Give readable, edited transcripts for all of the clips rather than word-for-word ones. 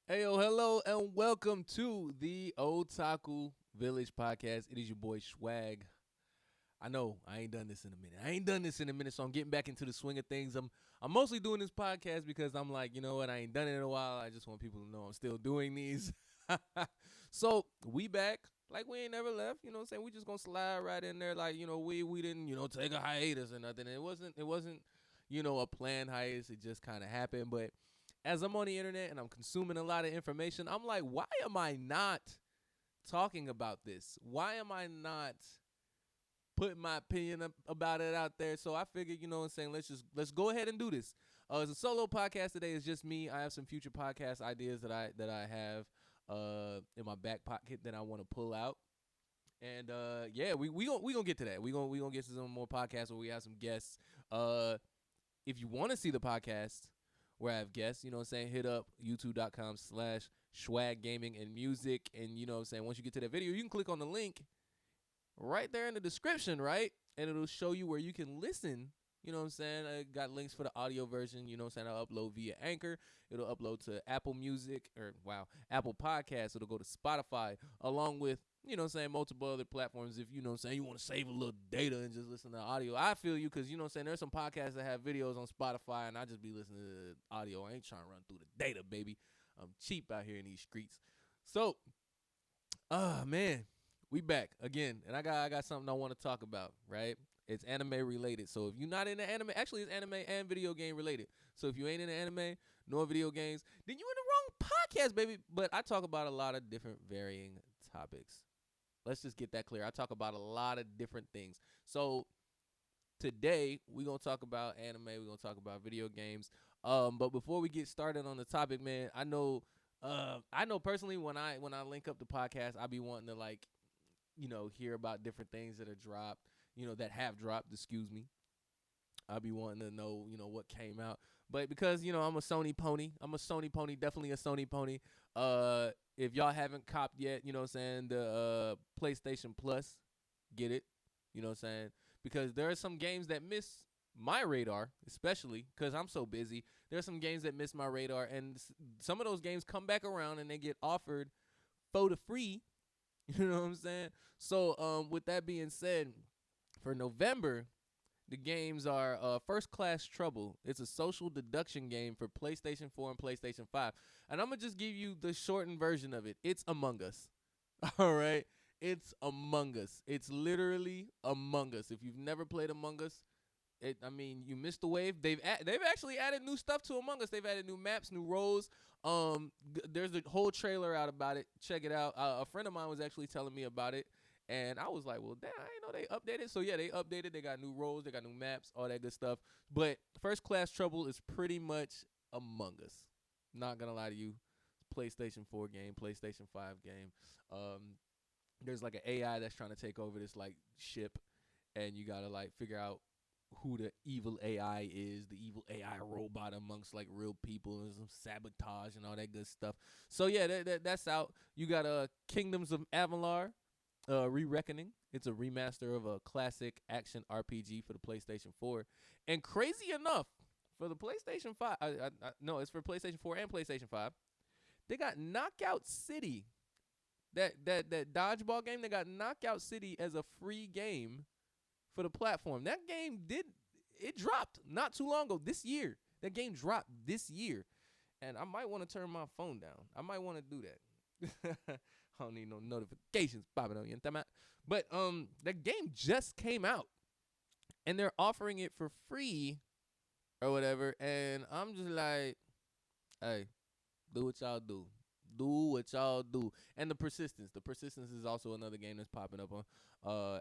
Heyo, hello, and welcome to the Otaku Village podcast. It is your boy Schwag. I know I ain't done this in a minute. So I'm getting back into the swing of things. I'm mostly doing this podcast because I'm like, you know what, I ain't done it in a while. I just want people to know I'm still doing these. So we back. Like we ain't never left, you know what I'm saying? We just gonna slide right in there like, we didn't, take a hiatus or nothing. It wasn't a planned hiatus. It just kind of happened. But as I'm on the internet and I'm consuming a lot of information, I'm like, why am I not talking about this? Why am I not putting my opinion about it out there? So I figured, you know what I'm saying, let's go ahead and do this. It's a solo podcast today. It's just me. I have some future podcast ideas that I have in my back pocket that I want to pull out. And yeah, we gonna get to that. We gonna get to some more podcasts where we have some guests. If you want to see the podcast where I have guests, you know what I'm saying, hit up youtube.com/Schwag Gaming and Music. And you know what I'm saying, once you get to that video, you can click on the link right there in the description, right? And it'll show you where you can listen. You know what I'm saying? I got links for the audio version. You know what I'm saying? I'll upload via Anchor. It'll upload to Apple Music Apple Podcasts. It'll go to Spotify along with, you know what I'm saying, multiple other platforms. If you know what I'm saying, you want to save a little data and just listen to audio. I feel you because, you know what I'm saying, there's some podcasts that have videos on Spotify and I just be listening to the audio. I ain't trying to run through the data, baby. I'm cheap out here in these streets. So, man, we back again, and I got something I want to talk about. Right, it's anime related. So if you're not into anime, actually it's anime and video game related. So if you ain't into anime nor video games, then you in the wrong podcast, baby. But I talk about a lot of different varying topics. Let's just get that clear. I talk about a lot of different things. So today we're gonna talk about anime. We're gonna talk about video games. But before we get started on the topic, man, I know personally when I link up the podcast, I be wanting to like, hear about different things that are dropped, that have dropped, excuse me. I be wanting to know, what came out. But because, I'm a Sony pony, definitely a Sony pony. If y'all haven't copped yet, you know what I'm saying, the PlayStation Plus, get it. You know what I'm saying? Because there are some games that miss my radar, especially because I'm so busy. There are some games that miss my radar, and some of those games come back around and they get offered for the free. You know what I'm saying? So, with that being said, for November, the games are First Class Trouble. It's a social deduction game for PlayStation 4 and PlayStation 5. And I'm going to just give you the shortened version of it. It's Among Us. All right? It's Among Us. It's literally Among Us. If you've never played Among Us, you missed the wave. They've actually added new stuff to Among Us. They've added new maps, new roles. There's a whole trailer out about it. Check it out. A friend of mine was actually telling me about it, and I was like, "Well, damn, I didn't know they updated." So yeah, they updated. They got new roles. They got new maps. All that good stuff. But First Class Trouble is pretty much Among Us. Not gonna lie to you. PlayStation 4 game, PlayStation 5 game. There's like an AI that's trying to take over this like ship, and you gotta like figure out who the evil AI is, the evil AI robot amongst like real people, and some sabotage and all that good stuff. So yeah, that's out. You got Kingdoms of Avalor, Re-Reckoning. It's a remaster of a classic action RPG for the PlayStation 4. And crazy enough, for the PlayStation 5, no, it's for PlayStation 4 and PlayStation 5. They got Knockout City. That dodgeball game, they got Knockout City as a free game for the platform. That game dropped not too long ago, this year. That game dropped this year. And I might want to turn my phone down. I might want to do that. I don't need no notifications popping on you. But that game just came out. And they're offering it for free or whatever. And I'm just like, hey, do what y'all do. Do what y'all do. And the Persistence. The Persistence is also another game that's popping up on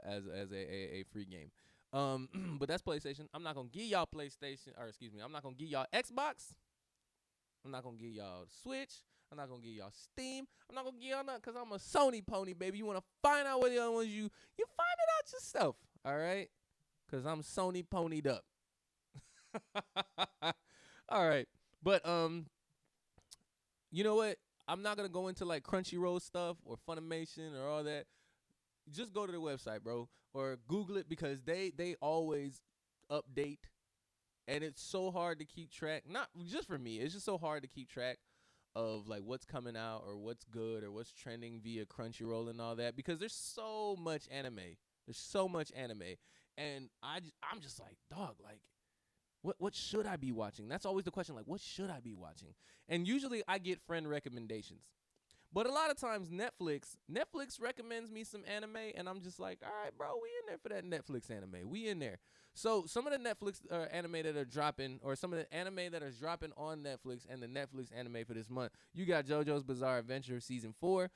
as a free game. But that's PlayStation. I'm not gonna give y'all PlayStation, or excuse me, I'm not gonna give y'all Xbox. I'm not gonna give y'all Switch. I'm not gonna give y'all Steam. I'm not gonna give y'all nothing because I'm a Sony pony, baby. You wanna find out what the other ones you find it out yourself. All right? Cause I'm Sony ponied up. All right. But you know what? I'm not gonna go into like Crunchyroll stuff or Funimation or all that. Just go to the website, bro, or Google it because they always update, and it's so hard to keep track. Not just for me, it's just so hard to keep track of like what's coming out or what's good or what's trending via Crunchyroll and all that, because there's so much anime. There's so much anime, and I'm just like, dog, like what should I be watching? That's always the question. Like, what should I be watching? And usually I get friend recommendations. But a lot of times Netflix recommends me some anime, and I'm just like, all right, bro, we in there for that Netflix anime. We in there. So some of the Netflix anime that are dropping, or some of the anime that are dropping on Netflix and the Netflix anime for this month, you got JoJo's Bizarre Adventure Season 4.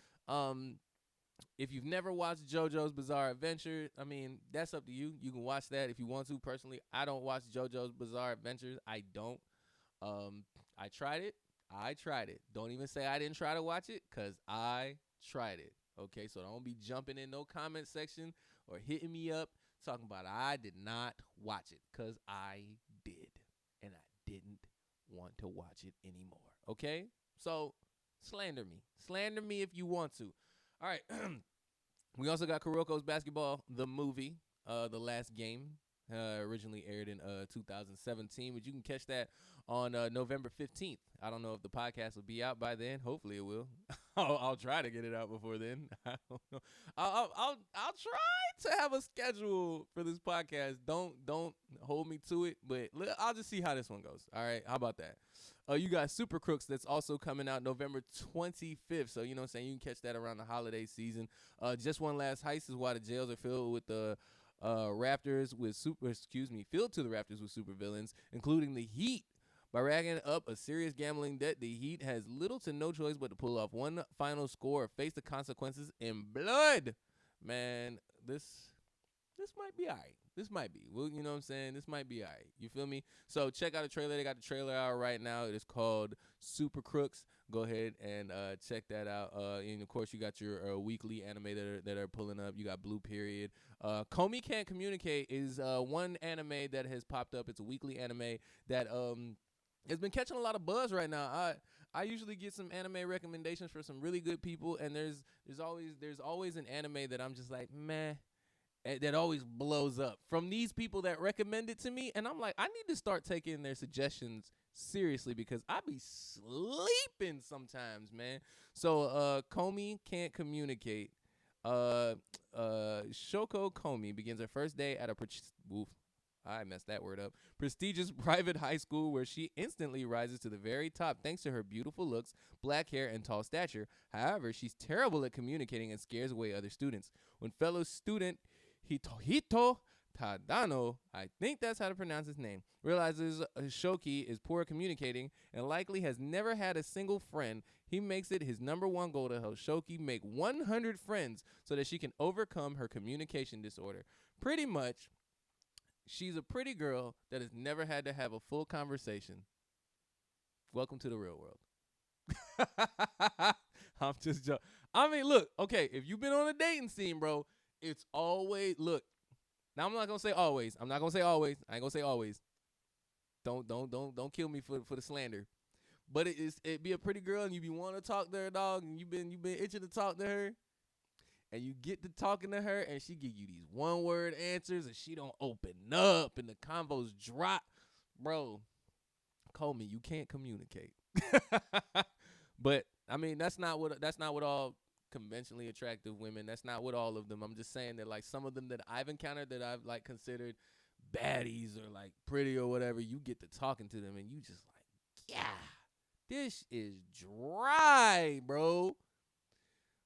If you've never watched JoJo's Bizarre Adventure, I mean, that's up to you. You can watch that if you want to. Personally, I don't watch JoJo's Bizarre Adventures. I don't. I tried it. Don't even say I didn't try to watch it, because I tried it. Okay, so don't be jumping in no comment section or hitting me up talking about I did not watch it, because I did. And I didn't want to watch it anymore. Okay? So slander me. Slander me if you want to. All right. We also got Kuroko's Basketball, the movie, The Last Game. Originally aired in 2017, but you can catch that on November 15th. I don't know if the podcast will be out by then. Hopefully it will. I'll try to get it out before then. I don't know. I'll try to have a schedule for this podcast. Don't hold me to it, but I'll just see how this one goes. All right, how about that? You got Super Crooks that's also coming out November 25th. So, you know what I'm saying? You can catch that around the holiday season. Just One Last Heist is why the jails are filled with the filled to the Raptors with super villains, including the Heat. By racking up a serious gambling debt, the Heat has little to no choice but to pull off one final score or face the consequences in blood. Man, this might be all right. This might be. Well, you know what I'm saying? This might be all right. You feel me? So check out the trailer. They got the trailer out right now. It is called Super Crooks. Go ahead and check that out. And, of course, you got your weekly anime that are pulling up. You got Blue Period. Komi Can't Communicate is one anime that has popped up. It's a weekly anime that has been catching a lot of buzz right now. I usually get some anime recommendations for some really good people, and there's always an anime that I'm just like, meh, that always blows up from these people that recommend it to me, and I'm like, I need to start taking their suggestions seriously, because I be sleeping sometimes, man. So Komi Can't Communicate. Shoko Komi begins her first day at I messed that word up. Prestigious private high school, where she instantly rises to the very top thanks to her beautiful looks, black hair, and tall stature. However, she's terrible at communicating and scares away other students. When fellow student Hito Tadano, I think that's how to pronounce his name, realizes Shoki is poor at communicating and likely has never had a single friend, he makes it his number one goal to help Shoki make 100 friends so that she can overcome her communication disorder. Pretty much, she's a pretty girl that has never had to have a full conversation. Welcome to the real world. I'm just joking. I mean, look, okay, if you've been on a dating scene, bro, it's always, look, now I'm not going to say always. I ain't going to say always. Don't kill me for the slander. But it be a pretty girl and you be wanting to talk to her, dog, and you've been itching to talk to her. And you get to talking to her, and she give you these one-word answers, and she don't open up, and the combos drop. Bro, call me. You can't communicate. But I mean, that's not what all conventionally attractive women. That's not what all of them. I'm just saying that, like, some of them that I've encountered that I've like considered baddies or like pretty or whatever. You get to talking to them, and you just like, yeah, this is dry, bro.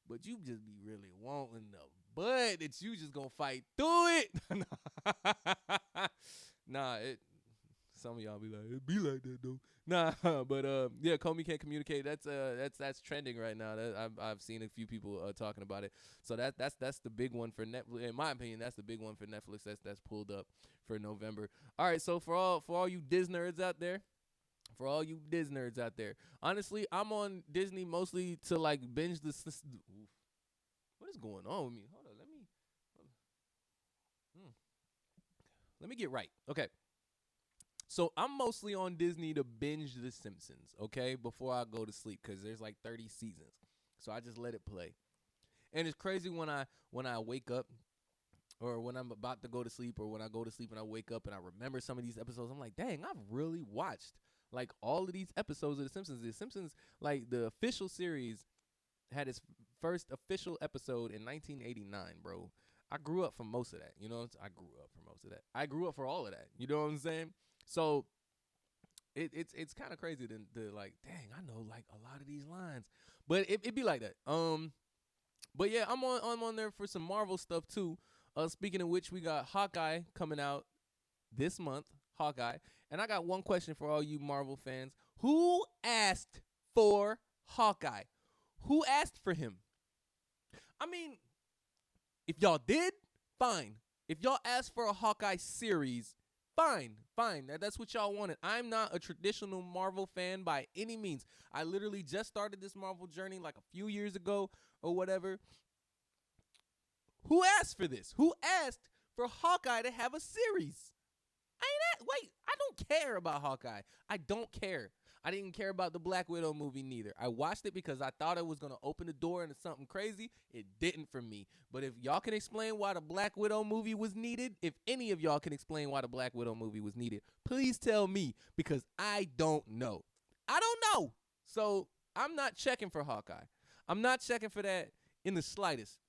But you just be really wanting the butt that you just gonna fight through it. Nah, some of y'all be like, it be like that though. Nah, but yeah, Komi Can't Communicate. That's trending right now. I've seen a few people talking about it. So that's the big one for Netflix. In my opinion, that's the big one for Netflix. That's pulled up for November. All right, so for all you Disney nerds out there. Honestly, I'm on Disney mostly to like binge the. What is going on with me? Hold on, let me get right. Okay, so I'm mostly on Disney to binge The Simpsons. Okay, before I go to sleep, because there's like 30 seasons, so I just let it play. And it's crazy when I wake up, or when I'm about to go to sleep, or when I go to sleep and I wake up and I remember some of these episodes. I'm like, dang, I've really watched like all of these episodes of The Simpsons. The Simpsons, like the official series, had its first official episode in 1989, bro. I grew up for most of that. You know, I grew up for most of that. I grew up for all of that. You know what I'm saying? So it's kind of crazy to like, dang, I know like a lot of these lines, but it be like that. But yeah, I'm on there for some Marvel stuff too. Speaking of which, we got Hawkeye coming out this month. Hawkeye, and I got one question for all you Marvel fans: who asked for Hawkeye? Who asked for him? I mean, if y'all did, fine. If y'all asked for a Hawkeye series, fine, fine. That's what y'all wanted. I'm not a traditional Marvel fan by any means. I literally just started this Marvel journey like a few years ago or whatever. Who asked for this? Who asked for Hawkeye to have a series? Wait, I don't care about Hawkeye. I don't care. I didn't care about the Black Widow movie neither. I watched it because I thought it was going to open the door into something crazy. It didn't for me. But if y'all can explain why the Black Widow movie was needed, if any of y'all can explain why the Black Widow movie was needed, please tell me, because I don't know. I don't know. So I'm not checking for Hawkeye. I'm not checking for that in the slightest.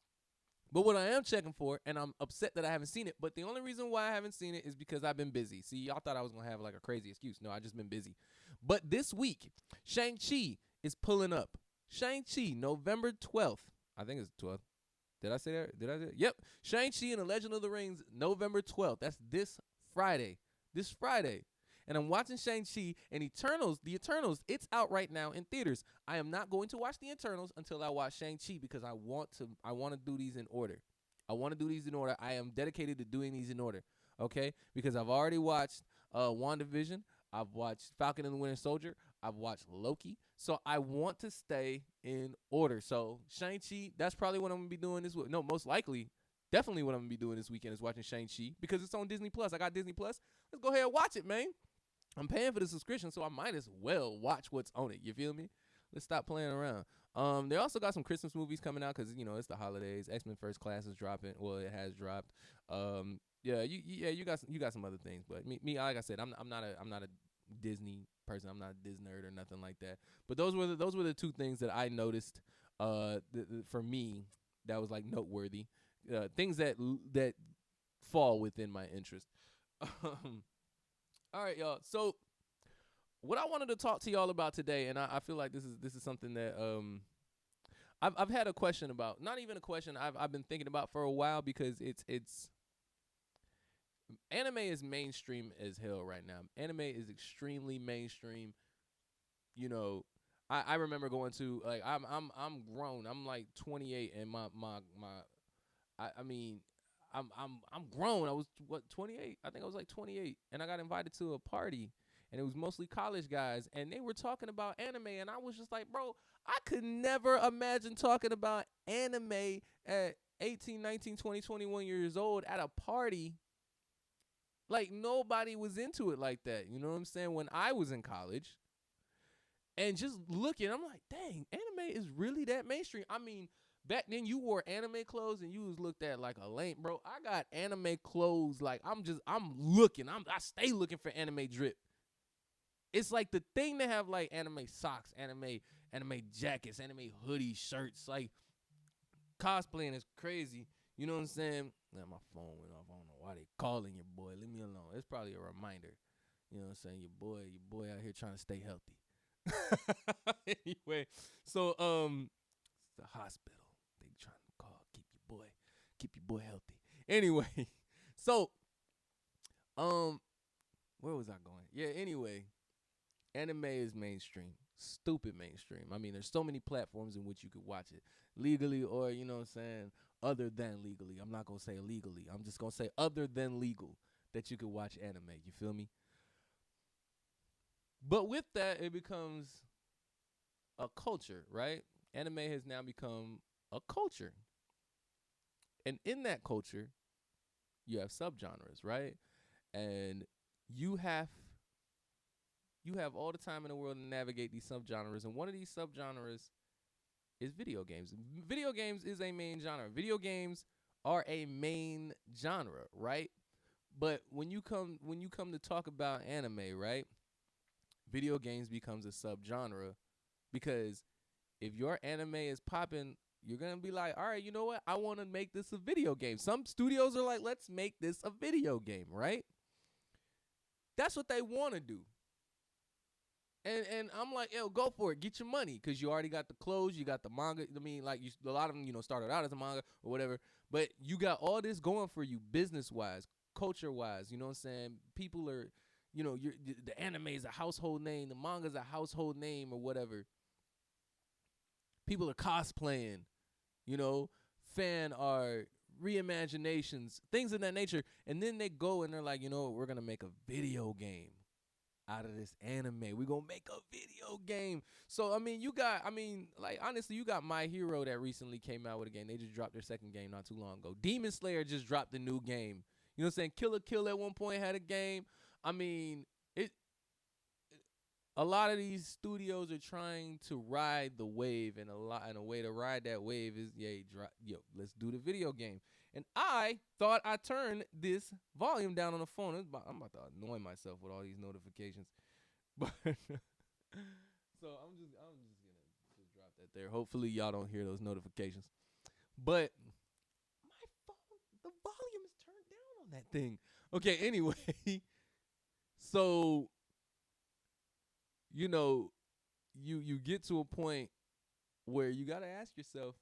But what I am checking for, and I'm upset that I haven't seen it, but the only reason why I haven't seen it is because I've been busy. See, y'all thought I was going to have like a crazy excuse. No, I just been busy. But this week, Shang-Chi is pulling up. Shang-Chi, November 12th. I think it's 12th. Did I say that? Did I say that? Yep. Shang-Chi and the Legend of the Rings, November 12th. That's this Friday. This Friday. And I'm watching Shang-Chi and Eternals. The Eternals, it's out right now in theaters. I am not going to watch the Eternals until I watch Shang-Chi because I want to do these in order. I want to do these in order. I am dedicated to doing these in order. Okay? Because I've already watched WandaVision. I've watched Falcon and the Winter Soldier. I've watched Loki. So I want to stay in order. So Shang-Chi, that's probably what I'm going to be doing this week. No, most likely, definitely what I'm going to be doing this weekend is watching Shang-Chi because it's on Disney Plus. I got Disney Plus. Let's go ahead and watch it, man. I'm paying for the subscription, so I might as well watch what's on it. You feel me? Let's stop playing around. They also got some Christmas movies coming out because it's the holidays. X-Men First Class is dropping. Well, it has dropped. You got some other things, but me like I said, I'm not a Disney person. I'm not a Disney nerd or nothing like that. But those were the two things that I noticed. For me, that was like noteworthy. Things that fall within my interest. All right, y'all. So what I wanted to talk to y'all about today, and I feel like this is something that I've had a question about. Not even a question. I've been thinking about for a while because it's anime is mainstream as hell right now. Anime is extremely mainstream. I remember going to like I'm grown. I'm like 28, and I mean I'm grown. I was 28. I think I was like 28, and I got invited to a party, and it was mostly college guys, and they were talking about anime, and I was just like, bro, I could never imagine talking about anime at 18, 19, 20, 21 years old at a party. Like nobody was into it like that. You know what I'm saying? When I was in college, and just looking, I'm like, dang, anime is really that mainstream. I mean, back then you wore anime clothes and you was looked at like a lame, bro. I got anime clothes. Like I'm looking. I stay looking for anime drip. It's like the thing to have like anime socks, anime jackets, anime hoodies, shirts. Like cosplaying is crazy. You know what I'm saying? Now my phone went off. I don't know why they calling your boy. Leave me alone. It's probably a reminder. You know what I'm saying? Your boy out here trying to stay healthy. Anyway, so it's the hospital. They trying to call, keep your boy healthy. Anyway, so where was I going? Yeah, anyway, anime is mainstream. Stupid mainstream. I mean, there's so many platforms in which you could watch it legally or, you know what I'm saying, other than legally. I'm not going to say illegally. I'm just going to say other than legal that you could watch anime. You feel me? But with that, it becomes a culture, right? Anime has now become a culture. And in that culture, you have subgenres, right? And you have all the time in the world to navigate these subgenres. And one of these subgenres is video games. Video games is a main genre. Video games are a main genre, right? But when you come to talk about anime, right? video games becomes a subgenre, because if your anime is popping, you're gonna be like, all right, you know what? I want to make this a video game. Some studios are like, let's make this a video game, right? That's what they want to do. And I'm like, yo, go for it. Get your money, because you already got the clothes, you got the manga. I mean, like, a lot of them, started out as a manga or whatever. But you got all this going for you business-wise, culture-wise. You know what I'm saying? People are, the anime is a household name. The manga is a household name or whatever. People are cosplaying, fan art, reimaginations, things of that nature. And then they go and they're like, we're going to make a video game out of this anime. We're going to make a video game. So, honestly, you got My Hero that recently came out with a game. They just dropped their second game not too long ago. Demon Slayer just dropped a new game. You know what I'm saying? Killer Kill at one point had a game. I mean, a lot of these studios are trying to ride the wave, and a way to ride that wave is, let's do the video game. And I thought I turned this volume down on the phone. I'm about to annoy myself with all these notifications. But so I'm just gonna just drop that there. Hopefully y'all don't hear those notifications. But my phone, the volume is turned down on that thing. Okay, anyway. So you get to a point where you got to ask yourself,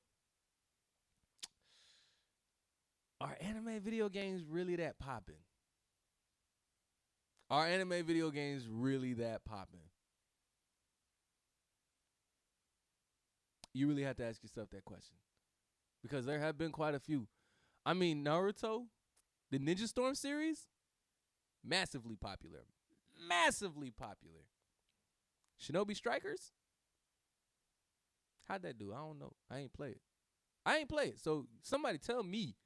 are anime video games really that popping? Are anime video games really that popping? You really have to ask yourself that question, because there have been quite a few. I mean, Naruto, the Ninja Storm series, massively popular. Massively popular. Shinobi Strikers? How'd that do? I don't know. I ain't play it. So somebody tell me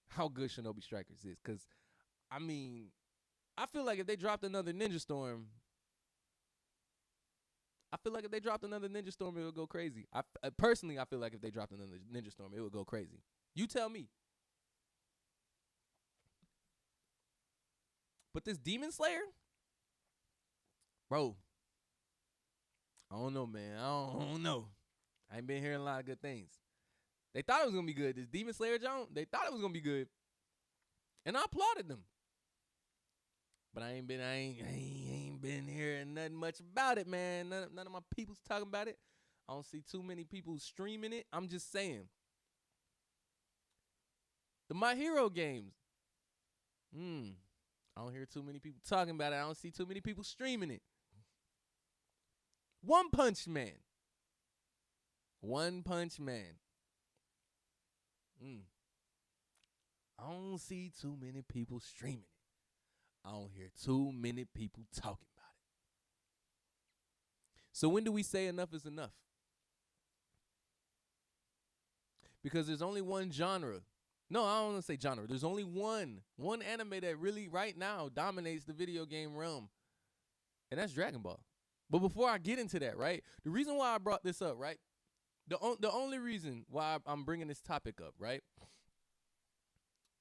how good Shinobi Strikers is. Because, I feel like if they dropped another Ninja Storm, it would go crazy. Personally, I feel like if they dropped another Ninja Storm, it would go crazy. You tell me. But this Demon Slayer? Bro, I don't know, man. I don't know. I ain't been hearing a lot of good things. They thought it was going to be good. This Demon Slayer, John, they thought it was going to be good. And I applauded them. But I ain't been hearing nothing much about it, man. None of my people's talking about it. I don't see too many people streaming it. I'm just saying. The My Hero games. I don't hear too many people talking about it. I don't see too many people streaming it. One Punch Man. I don't see too many people streaming it. I don't hear too many people talking about it. So when do we say enough is enough? Because there's only one genre. No, I don't want to say genre. There's only one anime that really right now dominates the video game realm. And that's Dragon Ball. But before I get into that, right? The reason why I brought this up, right? The only reason why I'm bringing this topic up, right?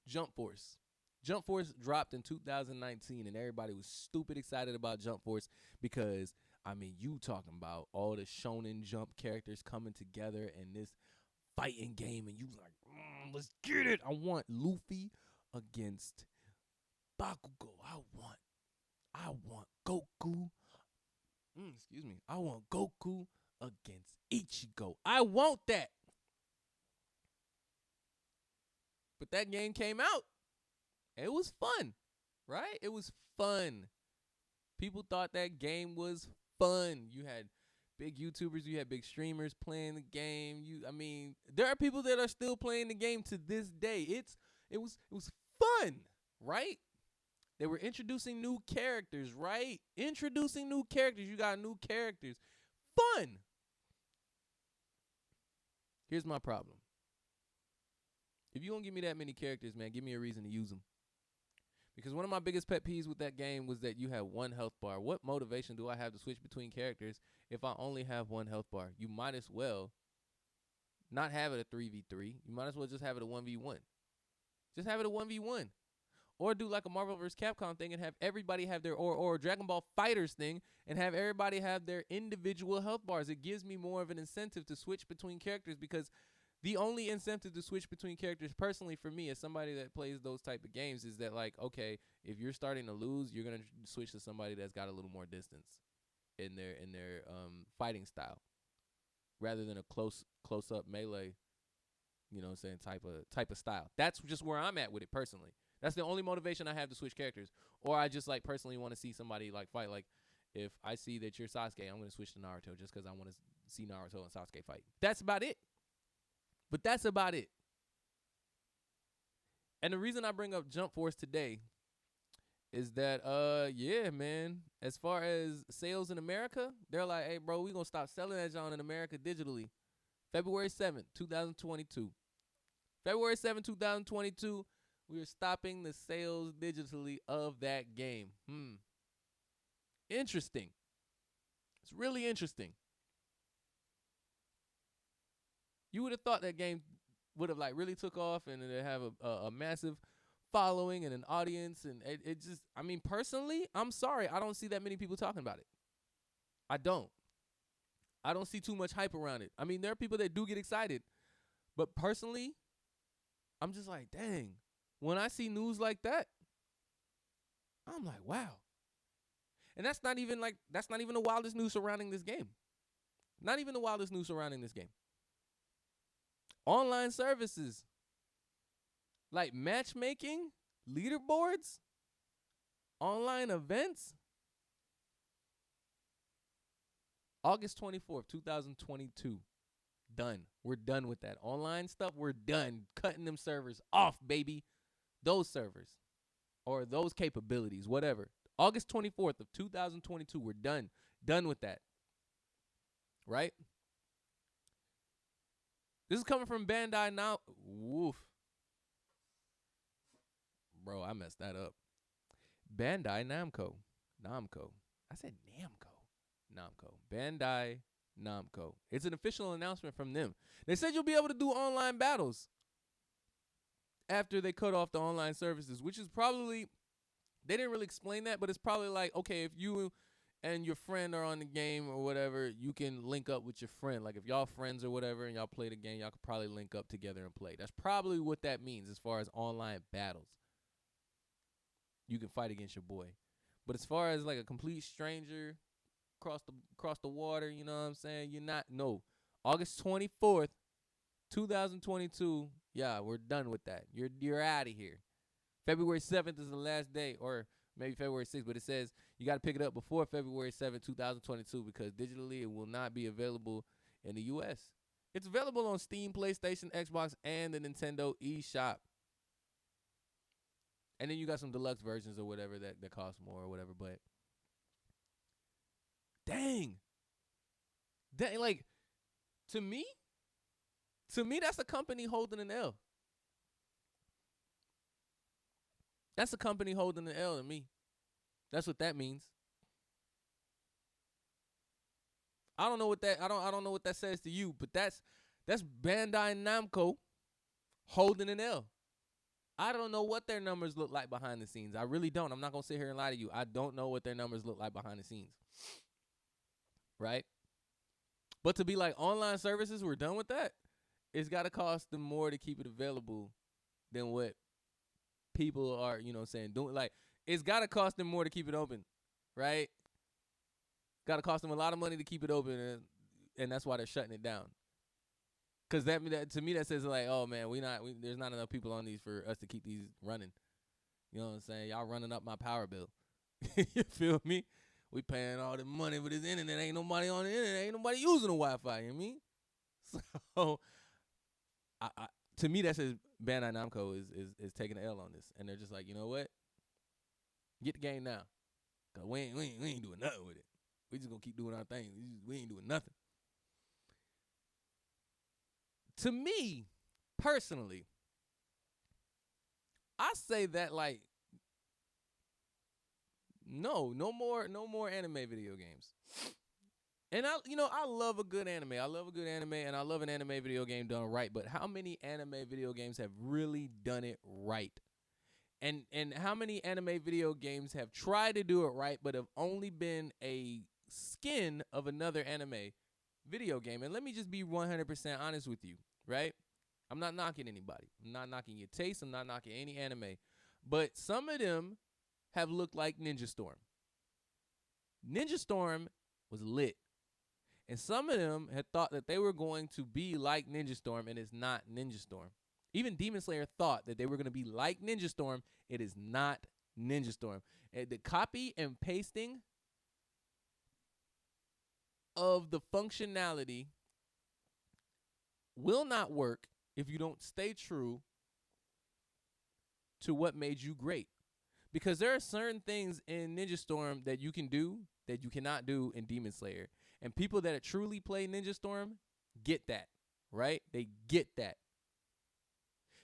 Jump Force. Jump Force dropped in 2019, and everybody was stupid excited about Jump Force because, you talking about all the Shonen Jump characters coming together in this fighting game, and you like, let's get it. I want Luffy against Bakugo. I want Goku. I want Goku against Ichigo. I want that. But that game came out. It was fun, right? It was fun. People thought that game was fun. You had big YouTubers, you had big streamers playing the game. There are people that are still playing the game to this day. It was fun, right? They were introducing new characters, right? You got new characters. Fun. Here's my problem. If you don't give me that many characters, man, give me a reason to use them. Because one of my biggest pet peeves with that game was that you had one health bar. What motivation do I have to switch between characters if I only have one health bar? You might as well not have it a 3v3. You might as well just have it a 1v1. Just have it a 1v1. Or do like a Marvel vs. Capcom thing and have everybody have their or Dragon Ball Fighters thing and have everybody have their individual health bars. It gives me more of an incentive to switch between characters, because the only incentive to switch between characters, personally for me as somebody that plays those type of games, is that like, okay, if you're starting to lose, you're gonna switch to somebody that's got a little more distance in their fighting style, rather than a close up melee, you know what I'm saying, type of style. That's just where I'm at with it personally. That's the only motivation I have to switch characters. Or I just like personally want to see somebody like fight. Like if I see that you're Sasuke, I'm going to switch to Naruto just because I want to see Naruto and Sasuke fight. That's about it. But that's about it. And the reason I bring up Jump Force today is that, yeah, man, as far as sales in America, they're like, hey, bro, we going to stop selling that John in America digitally. February 7th, 2022. February 7th, 2022, we are stopping the sales digitally of that game. Interesting. It's really interesting. You would have thought that game would have like really took off and it'd have a massive following and an audience, and it just, I mean, personally, I'm sorry, I don't see that many people talking about it. I don't see too much hype around it. I mean, there are people that do get excited, but personally, I'm just like, dang, when I see news like that, I'm like, wow. And that's not even the wildest news surrounding this game. Not even the wildest news surrounding this game. Online services like matchmaking, leaderboards, online events. August 24th, 2022. Done. We're done with that. Online stuff, we're done. Cutting them servers off, baby. Those servers or those capabilities, whatever. August 24th of 2022, we're done. Done with that. Right? This is coming from Bandai now. Woof. Bro, I messed that up. Bandai Namco. I said Namco. Bandai Namco. It's an official announcement from them. They said you'll be able to do online battles after they cut off the online services, which is probably, they didn't really explain that, but it's probably like, okay, if you and your friend are on the game or whatever, you can link up with your friend. Like if y'all friends or whatever and y'all play the game, y'all could probably link up together and play. That's probably what that means as far as online battles. You can fight against your boy. But as far as like a complete stranger across the water, you know what I'm saying? You're not. No. August 24th, 2022. Yeah, we're done with that. You're out of here. February 7th is the last day, or maybe February 6th, but it says you got to pick it up before February 7th, 2022, because digitally it will not be available in the U.S. It's available on Steam, PlayStation, Xbox, and the Nintendo eShop. And then you got some deluxe versions or whatever that cost more or whatever, but dang, like, to me, that's a company holding an L. That's a company holding an L to me. That's what that means. I don't know what that I don't know what that says to you, but that's Bandai Namco holding an L. I don't know what their numbers look like behind the scenes. I really don't. I'm not going to sit here and lie to you. I don't know what their numbers look like behind the scenes. Right? But to be like, online services, we're done with that, it's got to cost them more to keep it available than what people are, you know what I'm saying, doing. Like, it's got to cost them more to keep it open. Right? Got to cost them a lot of money to keep it open, and that's why they're shutting it down. Because that to me, that says like, oh man, there's not enough people on these for us to keep these running. You know what I'm saying? Y'all running up my power bill. You feel me? We paying all the money for this internet. Ain't nobody on the internet. Ain't nobody using the Wi-Fi. You know what I mean? So, to me, that says Bandai Namco is taking an L on this, and they're just like, you know what? Get the game now, cause we ain't doing nothing with it. We just gonna keep doing our thing. We ain't doing nothing. To me, personally, I say that like, no more anime video games. And I love a good anime. I love a good anime, and I love an anime video game done right. But how many anime video games have really done it right? And how many anime video games have tried to do it right, but have only been a skin of another anime video game? And let me just be 100% honest with you, right? I'm not knocking anybody. I'm not knocking your taste. I'm not knocking any anime. But some of them have looked like Ninja Storm. Ninja Storm was lit. And some of them had thought that they were going to be like Ninja Storm, and it's not Ninja Storm. Even Demon Slayer thought that they were going to be like Ninja Storm. It is not Ninja Storm. And the copy and pasting of the functionality will not work if you don't stay true to what made you great. Because there are certain things in Ninja Storm that you can do that you cannot do in Demon Slayer. And people that truly play Ninja Storm get that, right? They get that.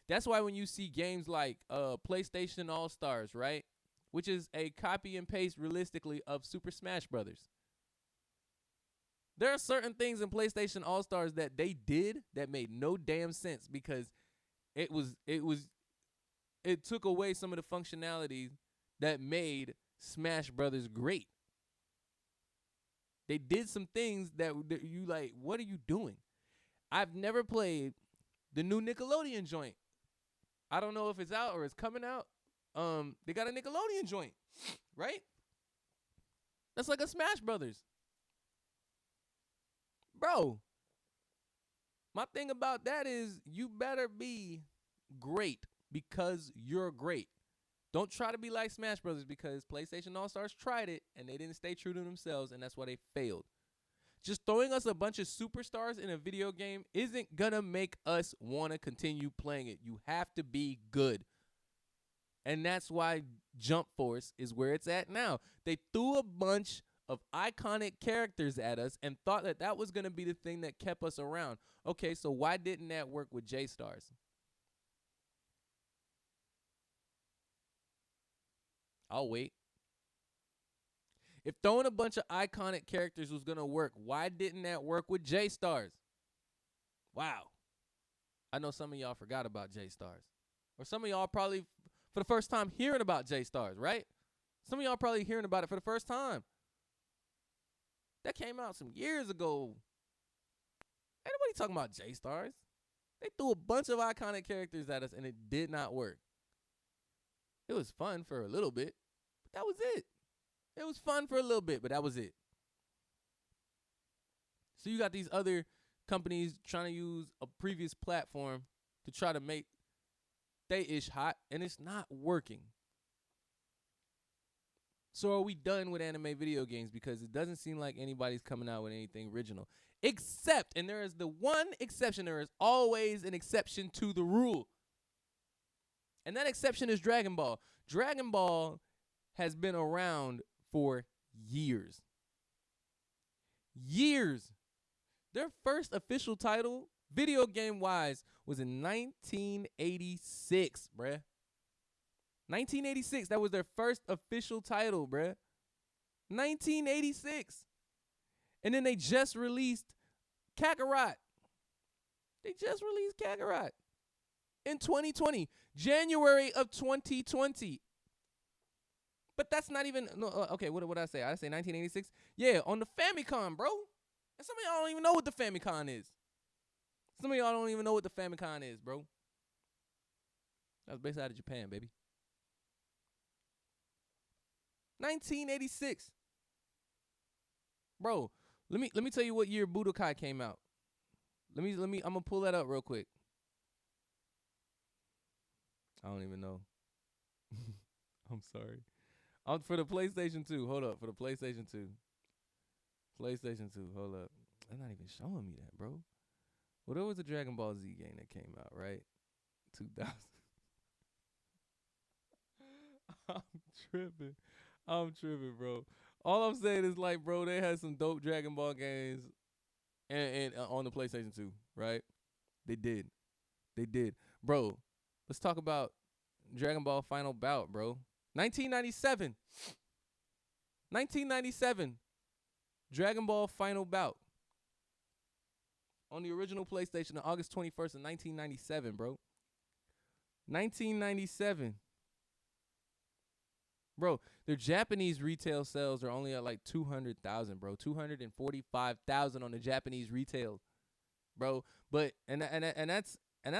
That's why when you see games like PlayStation All-Stars, right? Which is a copy and paste realistically of Super Smash Brothers. There are certain things in PlayStation All-Stars that they did that made no damn sense because it took away some of the functionalities that made Smash Brothers great. They did some things that you like, what are you doing? I've never played the new Nickelodeon joint. I don't know if it's out or it's coming out. They got a Nickelodeon joint, right? That's like a Smash Brothers. Bro, my thing about that is you better be great because you're great. Don't try to be like Smash Brothers because PlayStation All-Stars tried it and they didn't stay true to themselves, and that's why they failed. Just throwing us a bunch of superstars in a video game isn't going to make us want to continue playing it. You have to be good. And that's why Jump Force is where it's at now. They threw a bunch of iconic characters at us and thought that that was going to be the thing that kept us around. Okay, so why didn't that work with J-Stars? I'll wait. If throwing a bunch of iconic characters was going to work, why didn't that work with J-Stars? Wow. I know some of y'all forgot about J-Stars. Or some of y'all probably for the first time hearing about J-Stars, right? Some of y'all probably hearing about it for the first time. That came out some years ago. Ain't nobody talking about J-Stars. They threw a bunch of iconic characters at us and it did not work. It was fun for a little bit, but that was it. It was fun for a little bit, but that was it. So you got these other companies trying to use a previous platform to try to make they ish hot, and it's not working. So are we done with anime video games? Because it doesn't seem like anybody's coming out with anything original. Except, and there is the one exception, there is always an exception to the rule. And that exception is Dragon Ball. Dragon Ball has been around for years. Years. Their first official title, video game wise, was in 1986, bruh. 1986, that was their first official title, bruh. 1986. And then they just released Kakarot. They just released Kakarot in 2020, January of 2020. But that's not even, no, okay, what did I say? I say 1986? Yeah, on the Famicom, bro. And some of y'all don't even know what the Famicom is. Some of y'all don't even know what the Famicom is, bro. That was based out of Japan, baby. 1986. Bro, let me tell you what year Budokai came out. I'm gonna pull that up real quick. I don't even know. I'm sorry. For the PlayStation 2. Hold up. For the PlayStation 2. PlayStation 2. Hold up. They're not even showing me that, bro. Well, there was a Dragon Ball Z game that came out, right? 2000. I'm tripping, bro. All I'm saying is, like, bro, they had some dope Dragon Ball games and on the PlayStation 2, right? They did. Bro, let's talk about Dragon Ball Final Bout, bro. 1997. Dragon Ball Final Bout. On the original PlayStation on August 21st of 1997, bro. 1997. Bro, their Japanese retail sales are only at like 200,000, bro. 245,000 on the Japanese retail, bro. But and that's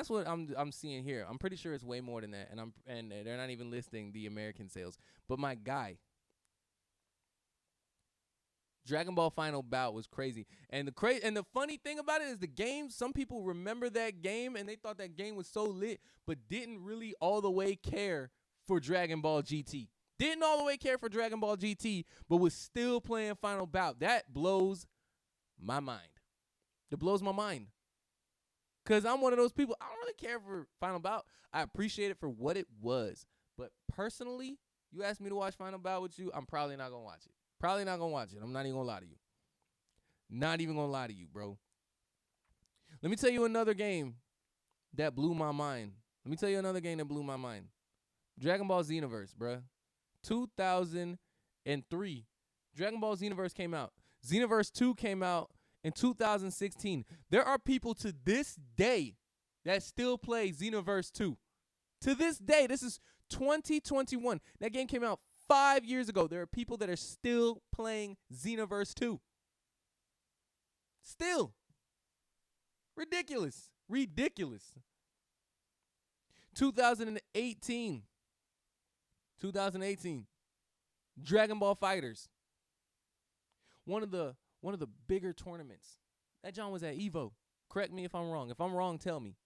what I'm seeing here. I'm pretty sure it's way more than that, and they're not even listing the American sales. But my guy, Dragon Ball Final Bout was crazy. And the funny thing about it is the game, some people remember that game and they thought that game was so lit, but didn't really all the way care for Dragon Ball GT. Didn't all the way care for Dragon Ball GT, but was still playing Final Bout. That blows my mind. It blows my mind. Because I'm one of those people, I don't really care for Final Bout. I appreciate it for what it was. But personally, you ask me to watch Final Bout with you, I'm probably not going to watch it. Probably not going to watch it. I'm not even going to lie to you. Not even going to lie to you, bro. Let me tell you another game that blew my mind. Dragon Ball Xenoverse, bruh. 2003. Dragon Ball Xenoverse came out. Xenoverse 2 came out in 2016. There are people to this day that still play Xenoverse 2. To this day, this is 2021. That game came out 5 years ago. There are people that are still playing Xenoverse 2. Still. Ridiculous. 2018. Dragon Ball Fighters. One of the bigger tournaments. That John was at Evo. Correct me if I'm wrong. If I'm wrong, tell me.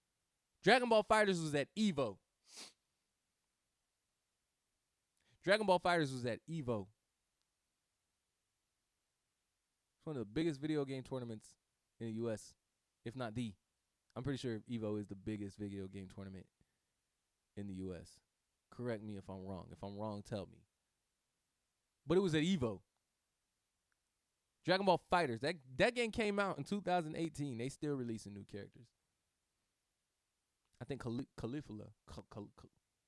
Dragon Ball Fighters was at Evo. It's one of the biggest video game tournaments in the U.S., if not the. I'm pretty sure Evo is the biggest video game tournament in the U.S. Correct me if I'm wrong. If I'm wrong, tell me. But it was at Evo. Dragon Ball Fighters. That game came out in 2018. They still releasing new characters. I think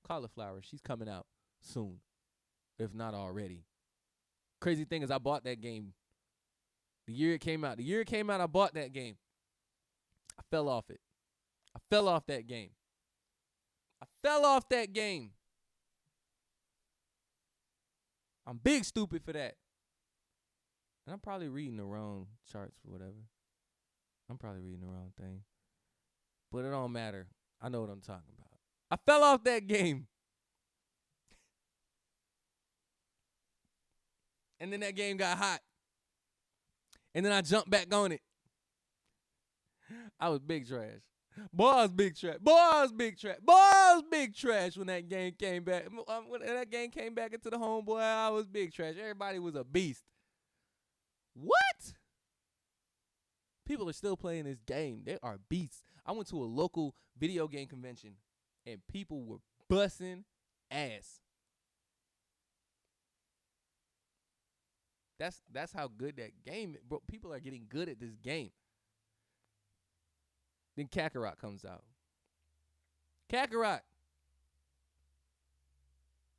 Cauliflower, she's coming out soon, if not already. Crazy thing is I bought that game the year it came out. I bought that game. I fell off it. I fell off that game. I'm big stupid for that. And I'm probably reading the wrong charts for whatever. I'm probably reading the wrong thing. But it don't matter. I know what I'm talking about. I fell off that game. And then that game got hot. And then I jumped back on it. I was big trash. Boy, I was big trash when that game came back. When that game came back into the homeboy, I was big trash. Everybody was a beast. What? People are still playing this game. They are beasts. I went to a local video game convention, and people were busting ass. That's how good that game is. Bro, people are getting good at this game. Then Kakarot comes out.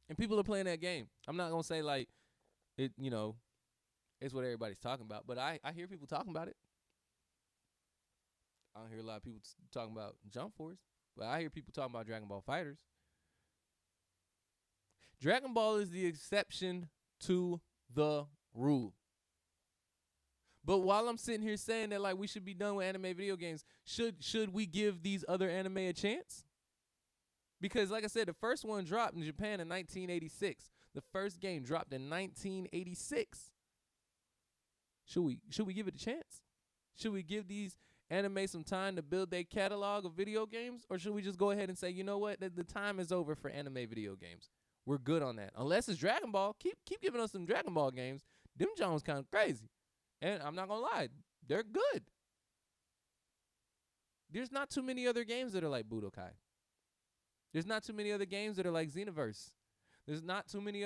And people are playing that game. I'm not going to say like it, it's what everybody's talking about, but I hear people talking about it. I don't hear a lot of people talking about Jump Force, but I hear people talking about Dragon Ball Fighters. Dragon Ball is the exception to the rule. But while I'm sitting here saying that like we should be done with anime video games, should we give these other anime a chance? Because like I said, the first one dropped in Japan in 1986. The first game dropped in 1986. Should we give it a chance? Should we give these anime some time to build their catalog of video games? Or should we just go ahead and say, you know what, the time is over for anime video games. We're good on that. Unless it's Dragon Ball, keep giving us some Dragon Ball games. Them Jones kind of crazy. And I'm not going to lie, they're good. There's not too many other games that are like Budokai. There's not too many other games that are like Xenoverse. There's not too many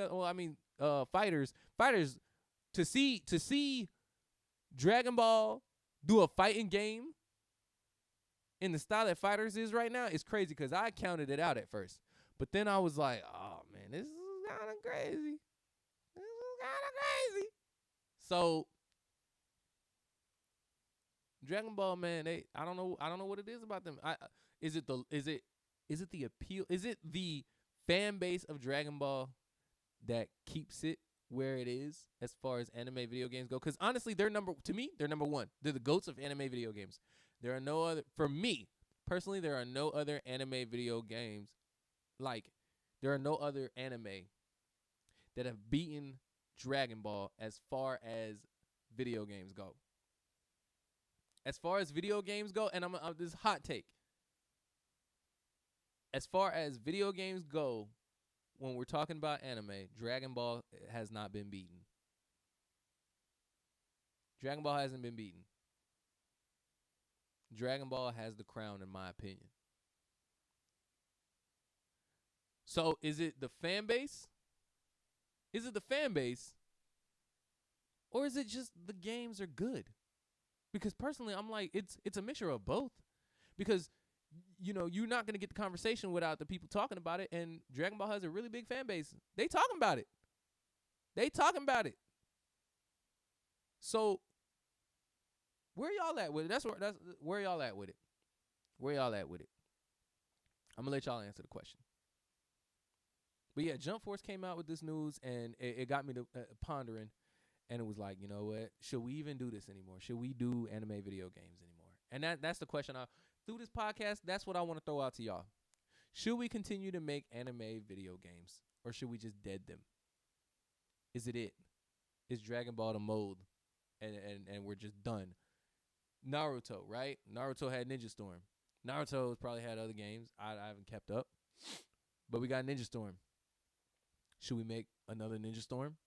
Fighters. To see Dragon Ball do a fighting game in the style that Fighters is right now is crazy because I counted it out at first. But then I was like, oh, man, this is kind of crazy. So Dragon Ball, man, I don't know what it is about them. Is it the appeal? Is it the fan base of Dragon Ball that keeps it where it is as far as anime video games go. Because honestly, they're number one. They're the goats of anime video games. There are no other, for me personally, there are no other anime video games like there are no other anime that have beaten Dragon Ball as far as video games go. As far as video games go, and I'm this hot take. As far as video games go, when we're talking about anime, Dragon Ball has not been beaten. Dragon Ball hasn't been beaten. Dragon Ball has the crown, in my opinion. So is it the fan base? Is it the fan base? Or is it just the games are good? Because personally, I'm like, it's a mixture of both. Because, you know, you're not going to get the conversation without the people talking about it. And Dragon Ball has a really big fan base. They talking about it. So where y'all at with it? That's where y'all at with it. I'm going to let y'all answer the question. But yeah, Jump Force came out with this news, and it got me to pondering. And it was like, you know what? Should we even do this anymore? Should we do anime video games anymore? And that's the question. Through this podcast, that's what I want to throw out to y'all. Should we continue to make anime video games, or should we just dead them? Is it? Is Dragon Ball the mold, and we're just done? Naruto, right? Naruto had Ninja Storm. Naruto's probably had other games. I haven't kept up. But we got Ninja Storm. Should we make another Ninja Storm?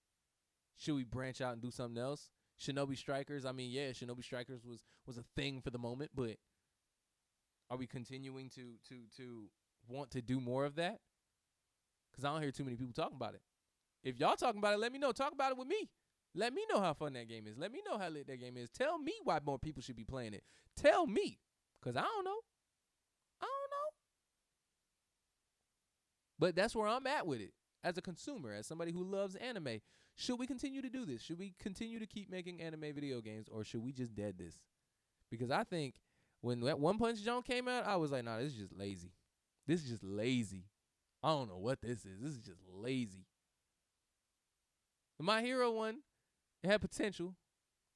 Should we branch out and do something else? Shinobi Strikers. I mean, yeah, Shinobi Strikers was a thing for the moment, but are we continuing to want to do more of that? Because I don't hear too many people talking about it. If y'all talking about it, let me know. Talk about it with me. Let me know how fun that game is. Let me know how lit that game is. Tell me why more people should be playing it. Tell me. Because I don't know. But that's where I'm at with it. As a consumer, as somebody who loves anime, should we continue to do this? Should we continue to keep making anime video games, or should we just dead this? Because I think when that One Punch Joint came out, I was like, nah, this is just lazy. I don't know what this is. This is just lazy. The My Hero one, it had potential.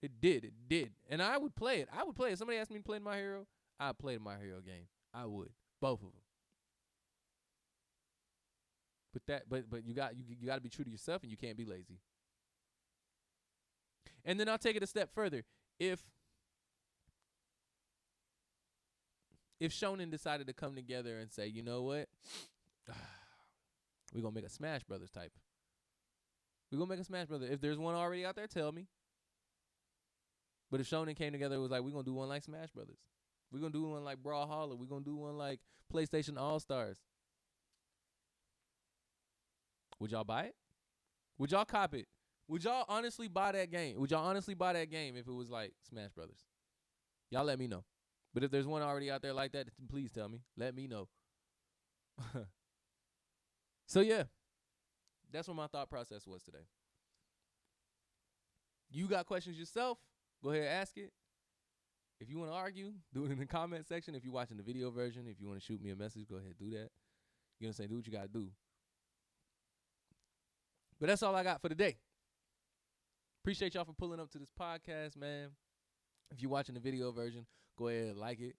It did. And I would play it. If somebody asked me to play My Hero, I'd play the My Hero game. I would. Both of them. But you got to be true to yourself, and you can't be lazy. And then I'll take it a step further. If Shonen decided to come together and say, you know what, we're gonna make a Smash Brothers type. We're gonna make a Smash Brothers. If there's one already out there, tell me. But if Shonen came together, it was like, we're gonna do one like Smash Brothers. We're gonna do one like Brawlhalla. We're gonna do one like PlayStation All Stars. Would y'all buy it? Would y'all cop it? Would y'all honestly buy that game? Would y'all honestly buy that game if it was like Smash Brothers? Y'all let me know. But if there's one already out there like that, please tell me. Let me know. So yeah, that's what my thought process was today. You got questions yourself? Go ahead and ask it. If you want to argue, do it in the comment section. If you're watching the video version, if you want to shoot me a message, go ahead and do that. You know what I'm saying? Do what you got to do. But that's all I got for today. Appreciate y'all for pulling up to this podcast, man. If you're watching the video version, go ahead and like it.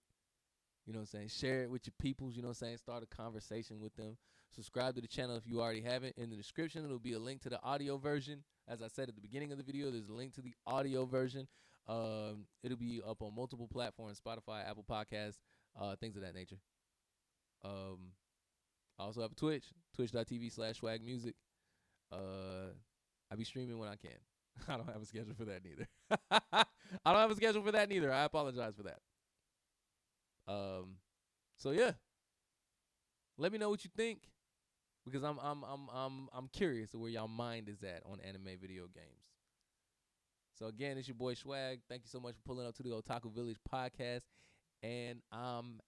You know what I'm saying? Share it with your peoples. You know what I'm saying? Start a conversation with them. Subscribe to the channel if you already haven't. In the description, it'll be a link to the audio version. As I said at the beginning of the video, there's a link to the audio version. It'll be up on multiple platforms, Spotify, Apple Podcasts, things of that nature. I also have a Twitch, twitch.tv/Schwag Music. I be streaming when I can. I don't have a schedule for that neither. I apologize for that. So yeah. Let me know what you think, because I'm curious of where y'all mind is at on anime video games. So again, it's your boy Schwag. Thank you so much for pulling up to the Otaku Village podcast, and I'm